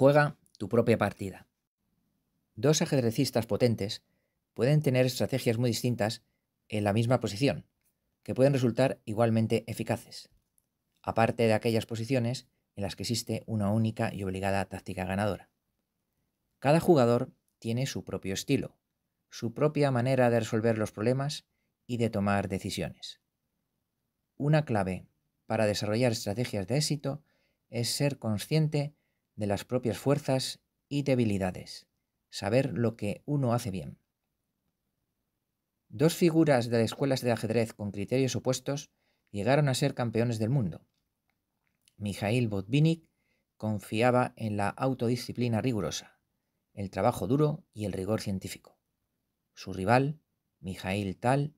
Juega tu propia partida. Dos ajedrecistas potentes pueden tener estrategias muy distintas en la misma posición, que pueden resultar igualmente eficaces, aparte de aquellas posiciones en las que existe una única y obligada táctica ganadora. Cada jugador tiene su propio estilo, su propia manera de resolver los problemas y de tomar decisiones. Una clave para desarrollar estrategias de éxito es ser consciente de las propias fuerzas y debilidades, saber lo que uno hace bien. Dos figuras de escuelas de ajedrez con criterios opuestos llegaron a ser campeones del mundo. Mikhail Botvinnik confiaba en la autodisciplina rigurosa, el trabajo duro y el rigor científico. Su rival, Mikhail Tal,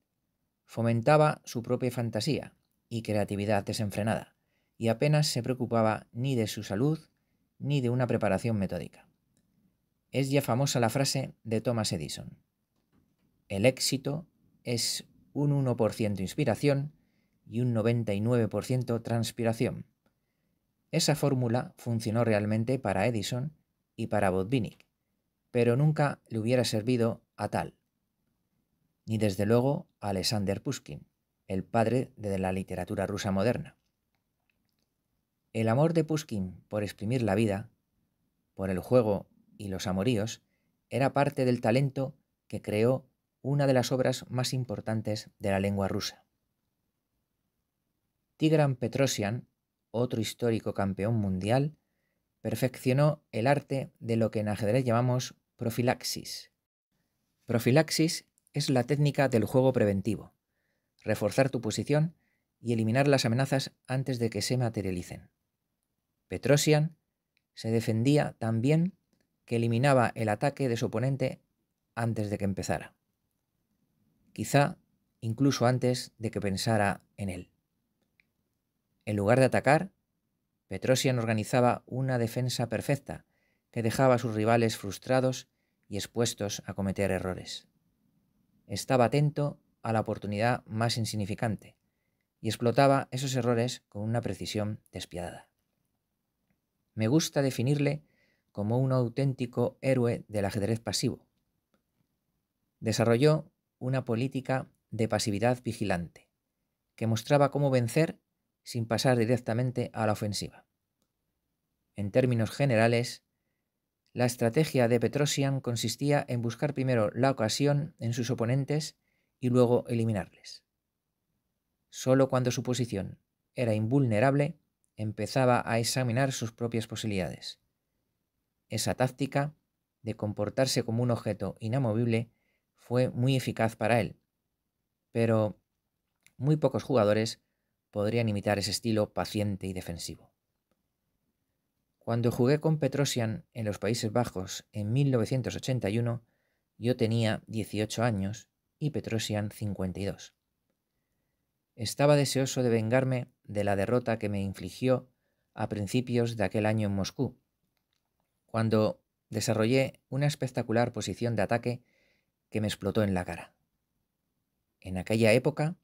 fomentaba su propia fantasía y creatividad desenfrenada, y apenas se preocupaba ni de su salud ni de una preparación metódica. Es ya famosa la frase de Thomas Edison: el éxito es un 1% inspiración y un 99% transpiración. Esa fórmula funcionó realmente para Edison y para Botvinnik, pero nunca le hubiera servido a Tal, ni desde luego a Alexander Pushkin, el padre de la literatura rusa moderna. El amor de Pushkin por exprimir la vida, por el juego y los amoríos, era parte del talento que creó una de las obras más importantes de la lengua rusa. Tigran Petrosian, otro histórico campeón mundial, perfeccionó el arte de lo que en ajedrez llamamos profilaxis. Profilaxis es la técnica del juego preventivo, reforzar tu posición y eliminar las amenazas antes de que se materialicen. Petrosian se defendía tan bien que eliminaba el ataque de su oponente antes de que empezara, quizá incluso antes de que pensara en él. En lugar de atacar, Petrosian organizaba una defensa perfecta que dejaba a sus rivales frustrados y expuestos a cometer errores. Estaba atento a la oportunidad más insignificante y explotaba esos errores con una precisión despiadada. Me gusta definirle como un auténtico héroe del ajedrez pasivo. Desarrolló una política de pasividad vigilante, que mostraba cómo vencer sin pasar directamente a la ofensiva. En términos generales, la estrategia de Petrosian consistía en buscar primero la ocasión en sus oponentes y luego eliminarles. Solo cuando su posición era invulnerable, empezaba a examinar sus propias posibilidades. Esa táctica de comportarse como un objeto inamovible fue muy eficaz para él, pero muy pocos jugadores podrían imitar ese estilo paciente y defensivo. Cuando jugué con Petrosian en los Países Bajos en 1981, yo tenía 18 años y Petrosian 52. Estaba deseoso de vengarme de la derrota que me infligió a principios de aquel año en Moscú, cuando desarrollé una espectacular posición de ataque que me explotó en la cara. En aquella época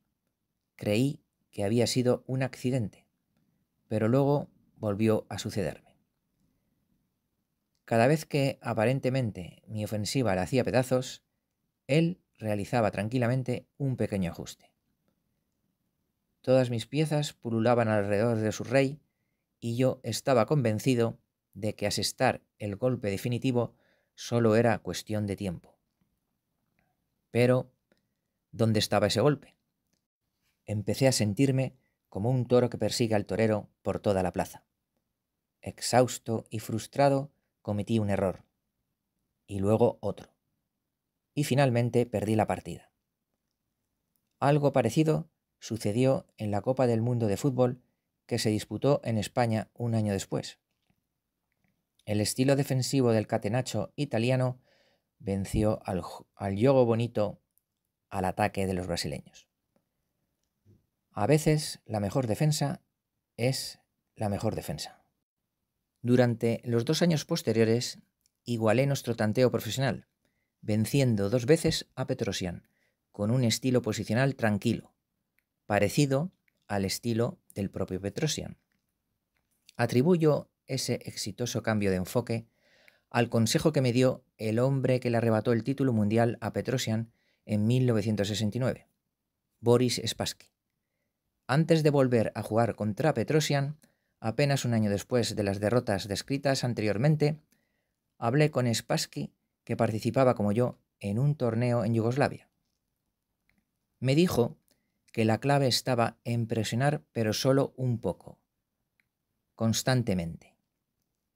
creí que había sido un accidente, pero luego volvió a sucederme. Cada vez que aparentemente mi ofensiva le hacía pedazos, él realizaba tranquilamente un pequeño ajuste. Todas mis piezas pululaban alrededor de su rey y yo estaba convencido de que asestar el golpe definitivo solo era cuestión de tiempo. Pero, ¿dónde estaba ese golpe? Empecé a sentirme como un toro que persigue al torero por toda la plaza. Exhausto y frustrado, cometí un error, y luego otro, y finalmente perdí la partida. Algo parecido sucedió en la Copa del Mundo de Fútbol que se disputó en España un año después. El estilo defensivo del catenaccio italiano venció al juego bonito al ataque de los brasileños. A veces la mejor defensa es la mejor defensa. Durante los 2 años posteriores igualé nuestro tanteo profesional, venciendo 2 veces a Petrosian, con un estilo posicional tranquilo, parecido al estilo del propio Petrosian. Atribuyo ese exitoso cambio de enfoque al consejo que me dio el hombre que le arrebató el título mundial a Petrosian en 1969, Boris Spassky. Antes de volver a jugar contra Petrosian, apenas un año después de las derrotas descritas anteriormente, hablé con Spassky, que participaba como yo en un torneo en Yugoslavia. Me dijo que la clave estaba en presionar, pero solo un poco, constantemente.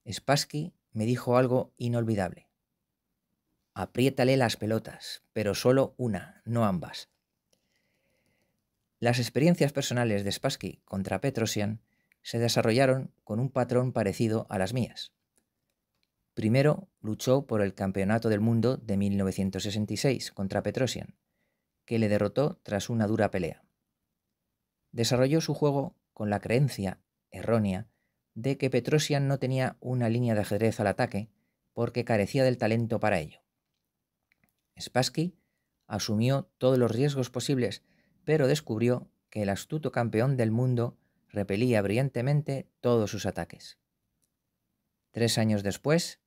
Spassky me dijo algo inolvidable. Apriétale las pelotas, pero solo una, no ambas. Las experiencias personales de Spassky contra Petrosian se desarrollaron con un patrón parecido a las mías. Primero luchó por el Campeonato del Mundo de 1966 contra Petrosian, que le derrotó tras una dura pelea. Desarrolló su juego con la creencia errónea de que Petrosian no tenía una línea de ajedrez al ataque porque carecía del talento para ello. Spassky asumió todos los riesgos posibles, pero descubrió que el astuto campeón del mundo repelía brillantemente todos sus ataques. 3 años después,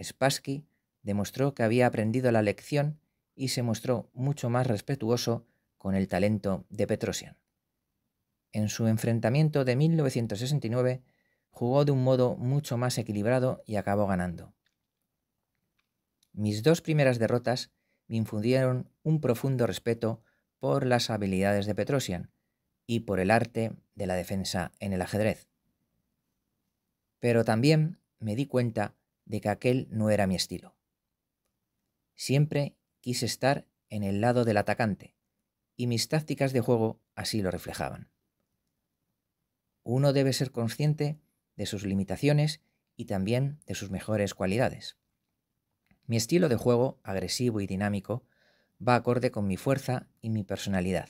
Spassky demostró que había aprendido la lección y se mostró mucho más respetuoso con el talento de Petrosian. En su enfrentamiento de 1969 jugó de un modo mucho más equilibrado y acabó ganando. Mis 2 primeras derrotas me infundieron un profundo respeto por las habilidades de Petrosian y por el arte de la defensa en el ajedrez. Pero también me di cuenta de que aquel no era mi estilo. Siempre quise estar en el lado del atacante, y mis tácticas de juego así lo reflejaban. Uno debe ser consciente de sus limitaciones y también de sus mejores cualidades. Mi estilo de juego, agresivo y dinámico, va acorde con mi fuerza y mi personalidad.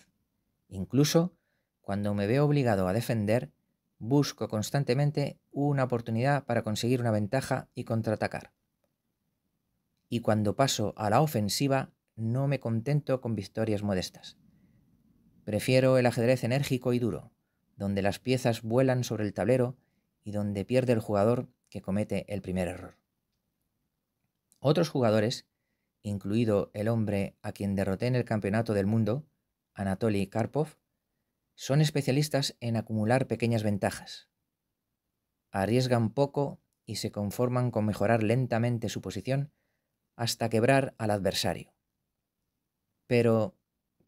Incluso cuando me veo obligado a defender, busco constantemente una oportunidad para conseguir una ventaja y contraatacar. Y cuando paso a la ofensiva, no me contento con victorias modestas. Prefiero el ajedrez enérgico y duro, donde las piezas vuelan sobre el tablero y donde pierde el jugador que comete el primer error. Otros jugadores, incluido el hombre a quien derroté en el Campeonato del Mundo, Anatoly Karpov, son especialistas en acumular pequeñas ventajas. Arriesgan poco y se conforman con mejorar lentamente su posición hasta quebrar al adversario. Pero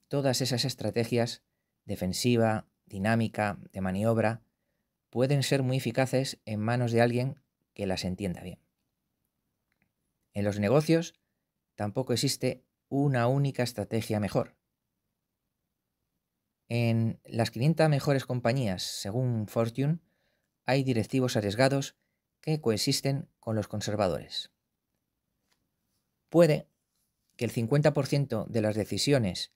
todas esas estrategias, defensiva, dinámica, de maniobra, pueden ser muy eficaces en manos de alguien que las entienda bien. En los negocios tampoco existe una única estrategia mejor. En las 500 mejores compañías, según Fortune, hay directivos arriesgados que coexisten con los conservadores. Puede que el 50% de las decisiones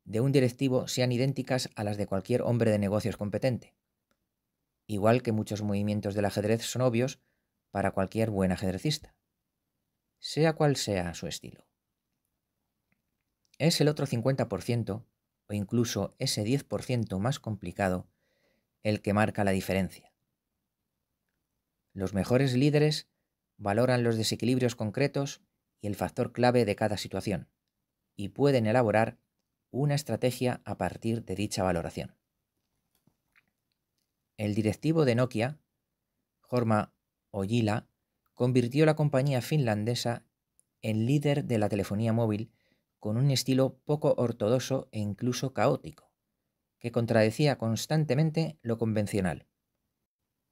de un directivo sean idénticas a las de cualquier hombre de negocios competente, igual que muchos movimientos del ajedrez son obvios para cualquier buen ajedrecista, sea cual sea su estilo. Es el otro 50%, o incluso ese 10% más complicado, el que marca la diferencia. Los mejores líderes valoran los desequilibrios concretos y el factor clave de cada situación, y pueden elaborar una estrategia a partir de dicha valoración. El directivo de Nokia, Jorma Ollila, convirtió la compañía finlandesa en líder de la telefonía móvil con un estilo poco ortodoxo e incluso caótico, que contradecía constantemente lo convencional.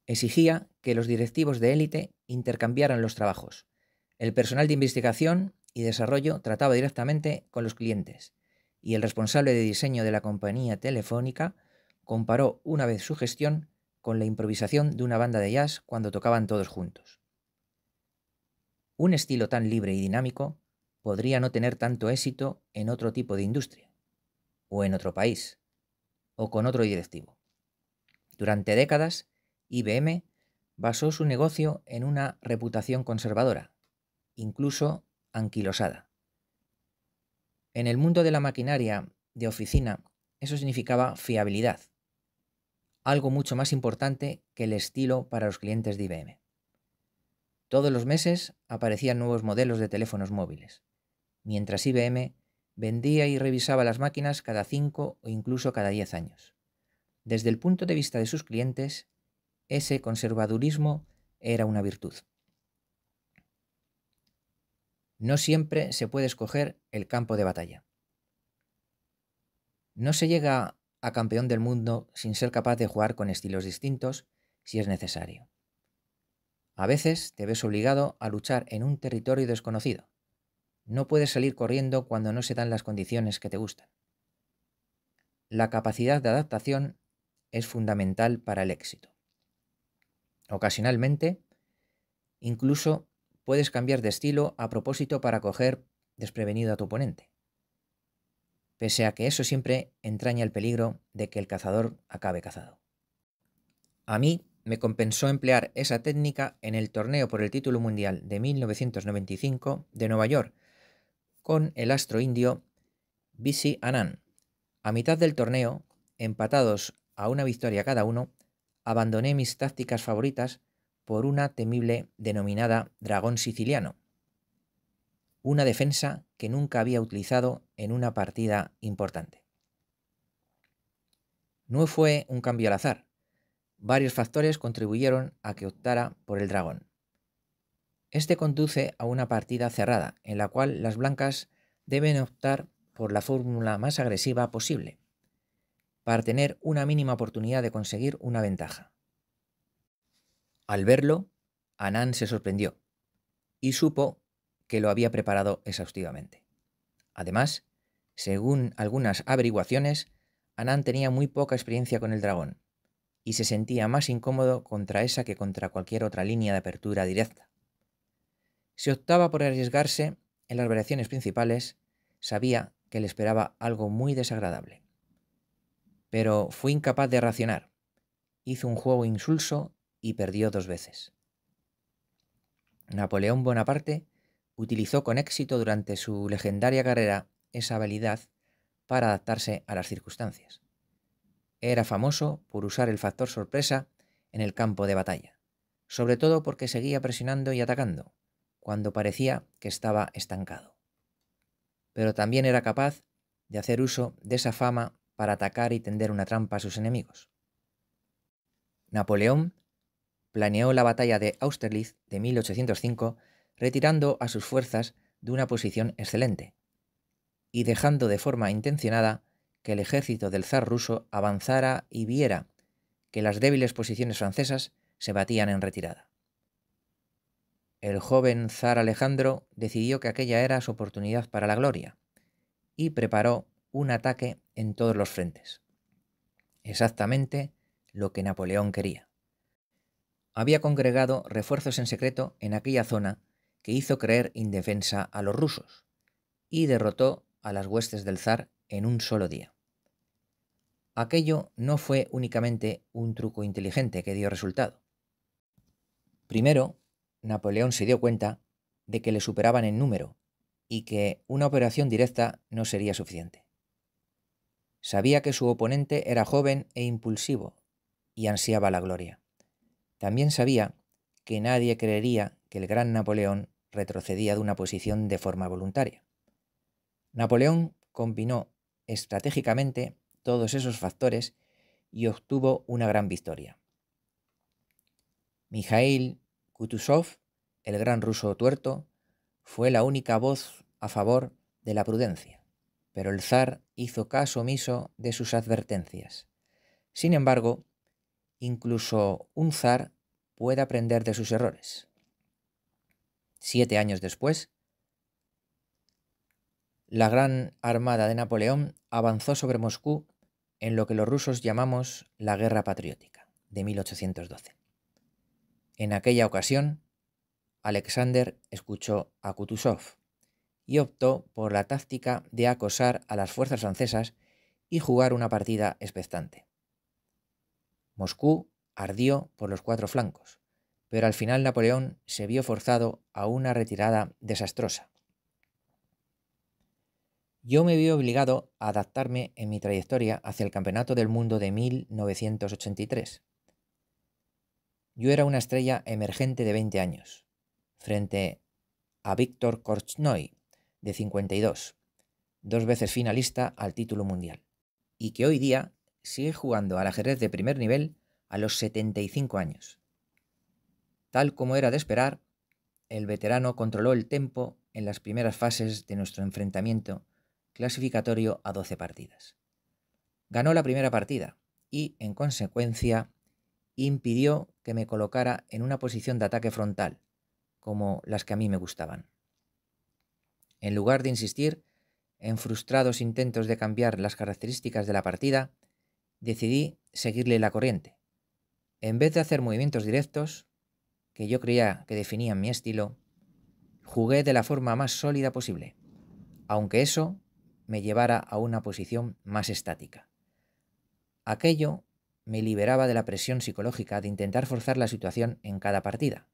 Exigía que los directivos de élite intercambiaran los trabajos. El personal de investigación y desarrollo trataba directamente con los clientes, y el responsable de diseño de la compañía telefónica comparó una vez su gestión con la improvisación de una banda de jazz cuando tocaban todos juntos. Un estilo tan libre y dinámico podría no tener tanto éxito en otro tipo de industria, o en otro país, o con otro directivo. Durante décadas, IBM basó su negocio en una reputación conservadora, incluso anquilosada. En el mundo de la maquinaria de oficina, eso significaba fiabilidad, algo mucho más importante que el estilo para los clientes de IBM. Todos los meses aparecían nuevos modelos de teléfonos móviles, mientras IBM vendía y revisaba las máquinas cada 5 o incluso cada 10 años. Desde el punto de vista de sus clientes, ese conservadurismo era una virtud. No siempre se puede escoger el campo de batalla. No se llega a campeón del mundo sin ser capaz de jugar con estilos distintos si es necesario. A veces te ves obligado a luchar en un territorio desconocido. No puedes salir corriendo cuando no se dan las condiciones que te gustan. La capacidad de adaptación es fundamental para el éxito. Ocasionalmente, incluso puedes cambiar de estilo a propósito para coger desprevenido a tu oponente, pese a que eso siempre entraña el peligro de que el cazador acabe cazado. A mí me compensó emplear esa técnica en el torneo por el título mundial de 1995 de Nueva York con el astro indio BC Anand. A mitad del torneo, empatados a una victoria cada uno, abandoné mis tácticas favoritas por una temible denominada dragón siciliano, una defensa que nunca había utilizado en una partida importante. No fue un cambio al azar. Varios factores contribuyeron a que optara por el dragón. Este conduce a una partida cerrada, en la cual las blancas deben optar por la fórmula más agresiva posible, para tener una mínima oportunidad de conseguir una ventaja. Al verlo, Anand se sorprendió y supo que lo había preparado exhaustivamente. Además, según algunas averiguaciones, Anand tenía muy poca experiencia con el dragón y se sentía más incómodo contra esa que contra cualquier otra línea de apertura directa. Si optaba por arriesgarse en las variaciones principales, sabía que le esperaba algo muy desagradable. Pero fue incapaz de reaccionar. Hizo un juego insulso y perdió 2 veces. Napoleón Bonaparte utilizó con éxito durante su legendaria carrera esa habilidad para adaptarse a las circunstancias. Era famoso por usar el factor sorpresa en el campo de batalla, sobre todo porque seguía presionando y atacando cuando parecía que estaba estancado. Pero también era capaz de hacer uso de esa fama para atacar y tender una trampa a sus enemigos. Napoleón planeó la batalla de Austerlitz de 1805 retirando a sus fuerzas de una posición excelente y dejando de forma intencionada que el ejército del zar ruso avanzara y viera que las débiles posiciones francesas se batían en retirada. El joven zar Alejandro decidió que aquella era su oportunidad para la gloria y preparó un ataque en todos los frentes. Exactamente lo que Napoleón quería. Había congregado refuerzos en secreto en aquella zona que hizo creer indefensa a los rusos y derrotó a las huestes del zar en un solo día. Aquello no fue únicamente un truco inteligente que dio resultado. Primero, Napoleón se dio cuenta de que le superaban en número y que una operación directa no sería suficiente. Sabía que su oponente era joven e impulsivo y ansiaba la gloria. También sabía que nadie creería que el gran Napoleón retrocedía de una posición de forma voluntaria. Napoleón combinó estratégicamente todos esos factores y obtuvo una gran victoria. Mikhail Kutuzov, el gran ruso tuerto, fue la única voz a favor de la prudencia, pero el zar hizo caso omiso de sus advertencias. Sin embargo, incluso un zar puede aprender de sus errores. 7 años después, la gran armada de Napoleón avanzó sobre Moscú en lo que los rusos llamamos la Guerra Patriótica de 1812. En aquella ocasión, Alexander escuchó a Kutuzov y optó por la táctica de acosar a las fuerzas francesas y jugar una partida expectante. Moscú ardió por los 4 flancos, pero al final Napoleón se vio forzado a una retirada desastrosa. Yo me vi obligado a adaptarme en mi trayectoria hacia el Campeonato del Mundo de 1983. Yo era una estrella emergente de 20 años, frente a Víctor Korchnoi, de 52, 2 veces finalista al título mundial, y que hoy día sigue jugando al ajedrez de primer nivel a los 75 años. Tal como era de esperar, el veterano controló el tempo en las primeras fases de nuestro enfrentamiento clasificatorio a 12 partidas. Ganó la primera partida y, en consecuencia, impidió que me colocara en una posición de ataque frontal, como las que a mí me gustaban. En lugar de insistir en frustrados intentos de cambiar las características de la partida, decidí seguirle la corriente. En vez de hacer movimientos directos, que yo creía que definían mi estilo, jugué de la forma más sólida posible, aunque eso me llevara a una posición más estática. Aquello me liberaba de la presión psicológica de intentar forzar la situación en cada partida,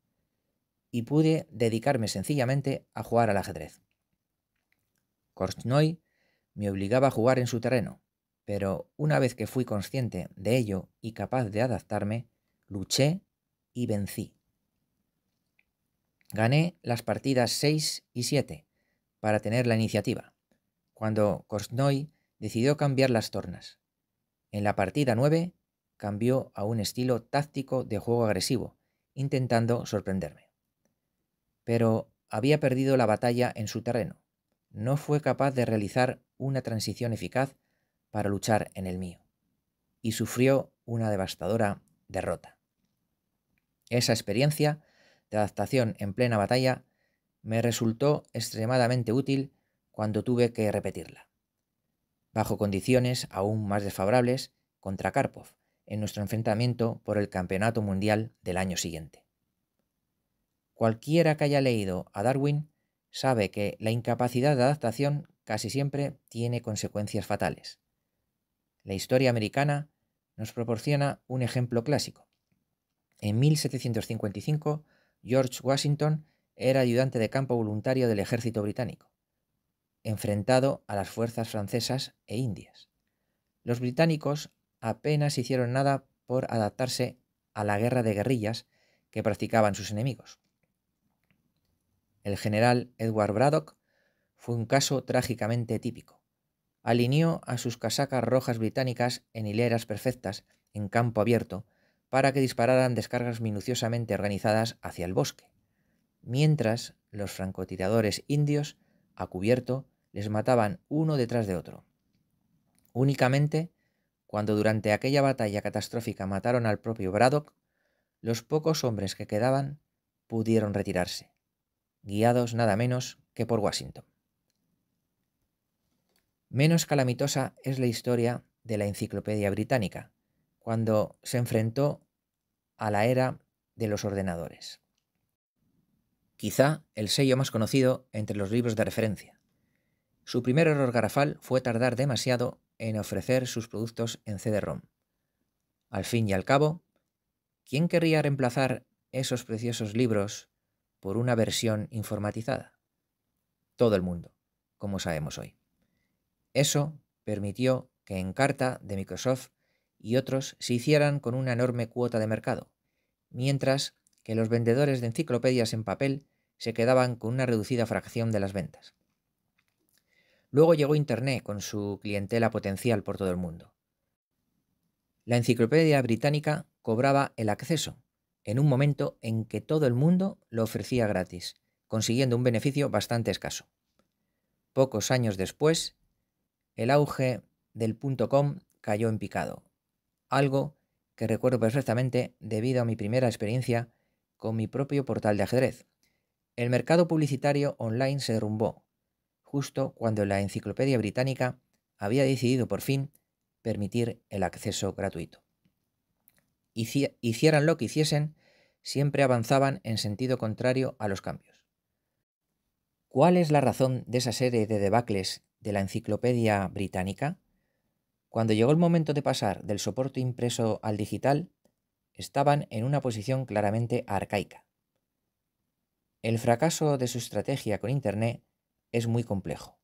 y pude dedicarme sencillamente a jugar al ajedrez. Korchnoi me obligaba a jugar en su terreno, pero una vez que fui consciente de ello y capaz de adaptarme, luché y vencí. Gané las partidas 6 y 7 para tener la iniciativa, cuando Korchnoi decidió cambiar las tornas. En la partida 9 cambió a un estilo táctico de juego agresivo, intentando sorprenderme. Pero había perdido la batalla en su terreno. No fue capaz de realizar una transición eficaz para luchar en el mío, y sufrió una devastadora derrota. Esa experiencia de adaptación en plena batalla me resultó extremadamente útil cuando tuve que repetirla, bajo condiciones aún más desfavorables, contra Karpov, en nuestro enfrentamiento por el Campeonato Mundial del año siguiente. Cualquiera que haya leído a Darwin sabe que la incapacidad de adaptación casi siempre tiene consecuencias fatales. La historia americana nos proporciona un ejemplo clásico. En 1755, George Washington era ayudante de campo voluntario del ejército británico, enfrentado a las fuerzas francesas e indias. Los británicos apenas hicieron nada por adaptarse a la guerra de guerrillas que practicaban sus enemigos. El general Edward Braddock fue un caso trágicamente típico. Alineó a sus casacas rojas británicas en hileras perfectas en campo abierto para que dispararan descargas minuciosamente organizadas hacia el bosque, mientras los francotiradores indios, a cubierto, les mataban uno detrás de otro. Únicamente cuando durante aquella batalla catastrófica mataron al propio Braddock, los pocos hombres que quedaban pudieron retirarse, guiados nada menos que por Washington. Menos calamitosa es la historia de la Enciclopedia Británica, cuando se enfrentó a la era de los ordenadores. Quizá el sello más conocido entre los libros de referencia. Su primer error garrafal fue tardar demasiado en ofrecer sus productos en CD-ROM. Al fin y al cabo, ¿quién querría reemplazar esos preciosos libros por una versión informatizada? Todo el mundo, como sabemos hoy. Eso permitió que Encarta de Microsoft y otros se hicieran con una enorme cuota de mercado, mientras que los vendedores de enciclopedias en papel se quedaban con una reducida fracción de las ventas. Luego llegó Internet con su clientela potencial por todo el mundo. La Enciclopedia Británica cobraba el acceso en un momento en que todo el mundo lo ofrecía gratis, consiguiendo un beneficio bastante escaso. Pocos años después, el auge del .com cayó en picado, algo que recuerdo perfectamente debido a mi primera experiencia con mi propio portal de ajedrez. El mercado publicitario online se derrumbó, justo cuando la Enciclopedia Británica había decidido por fin permitir el acceso gratuito. Hicieran lo que hiciesen, siempre avanzaban en sentido contrario a los cambios. ¿Cuál es la razón de esa serie de debacles de la Enciclopedia Británica? Cuando llegó el momento de pasar del soporte impreso al digital, estaban en una posición claramente arcaica. El fracaso de su estrategia con Internet es muy complejo.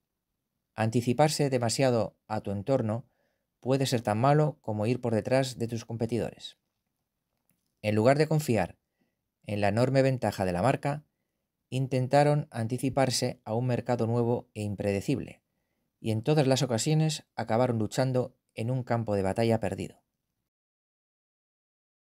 Anticiparse demasiado a tu entorno puede ser tan malo como ir por detrás de tus competidores. En lugar de confiar en la enorme ventaja de la marca, intentaron anticiparse a un mercado nuevo e impredecible, y en todas las ocasiones acabaron luchando en un campo de batalla perdido.